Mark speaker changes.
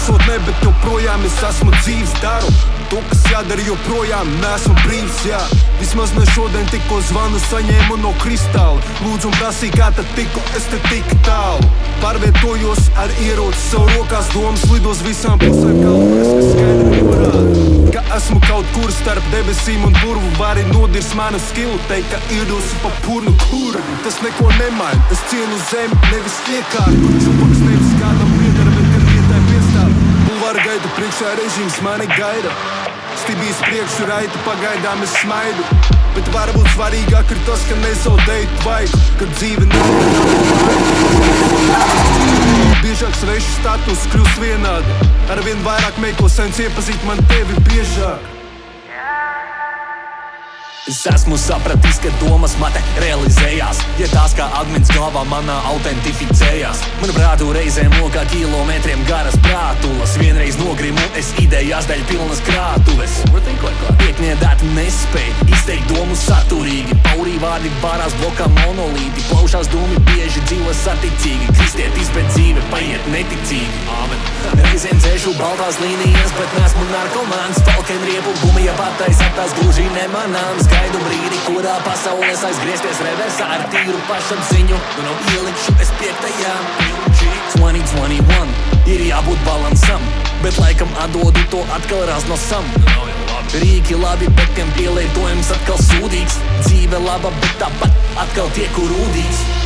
Speaker 1: esot ne, bet joprojām es esmu dzīves daru to, kas jādara, joprojām neesmu brīvs, jā. Vismaz ne šodien tikko zvanu saņēmu no kristāla. Lūdzu un prasīju, kā tad tiku, es te tik tālu. Pārvietojos ar ieroci savu rokās, domas lidos visām pusēm, kaut kas skaidri norāda, ka esmu kaut kur starp debesīm un burvu. Vari nodirs manu skilu, teikt, ka iedosi pa purnu kur. Tas neko nemaina, es cienu zemi, nevis iekārtu. Čupaks nevis kādam piedara, bet ir vietai piestāv. Bulvāra gaita priekšā režīms mani gaida. Stibīs priekšu raita, pagaidām es smaidu. Bet varbūt svarīgāk ir tas, ka nezaudēju tvaiku, kad dzīve biežāk svešu status kļūst vienādi. Arvien vairāk meklē sens iepazīt man tevi biežāk.
Speaker 2: Es esmu sapratis, ka domas materializējās, ja tās kā akmens galvā manā autentificējās. Man prātu reizēm lokā kilometriem garas prātulas. Vienreiz nogrimu es idejās daļ pilnas krātuves. Piekniedēt nespēju, izteikt domu saturīgi. Paurī vārdi vārās blokā monolīti. Plaušās dūmi bieži dzīvo saticīgi. Kristietis, bet dzīve paiet neticīgi. Āmen. Reizēm dzēšu baltās līnijas, bet nesmu narkomāns. Falkenriepu gumija patais attās gluži nemanāms. Gaidu brīdi, kurā pasaules aizgriezties reversā ar tīru pašapziņu. Tu nav ielikšu es 5. 2021 ir jābūt balansam, bet laikam atdodu to atkal raznosam. Rīki labi, bet tiem pielietojums atkal sūdīgs. Dzīve laba, bet tāpat atkal tieku rūdīgs.